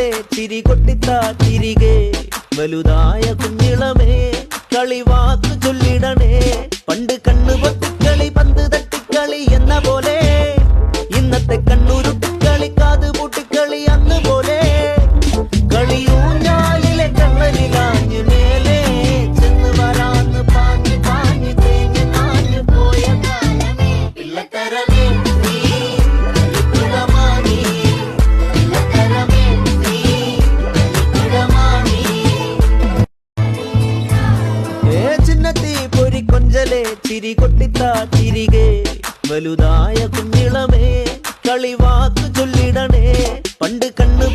കൊഞ്ചലെ ചിരി കൊട്ടിത്താ തിരികെ വലുതായ കുഞ്ഞിളമേ കളിവാക്ക് ചൊല്ലിടണേ പണ്ട് കണ്ണു പൊത്തിക്കളി പന്ത് തട്ടിക്കളി എന്ന പോലെ ഇന്നത്തെ കണ്ണുരുട്ടിക്കളി കാത് പൂട്ടിക്കളി അന്ന് പോലെ കളിയൂഞ്ഞാലിലെ കള്ളനിലാഞ്ഞു മേലെ ചെന്ന് വരാന്ന് പാഞ്ഞു പാഞ്ഞു തേഞ്ഞു നാഞ്ഞു പോയ കാലമേ പിള്ളത്തരമേ നീ കുടമാണി പിള്ളത്തരമേ നീ കുടമാണി ചിന്നത്തി പൊരി കൊഞ്ചലെ ചിരി കൊട്ടിത്താ തിരികെ വലുതായ കുഞ്ഞിളമേ കളിവാക്ക് ചൊല്ലിടണേ പണ്ട് കണ്ണു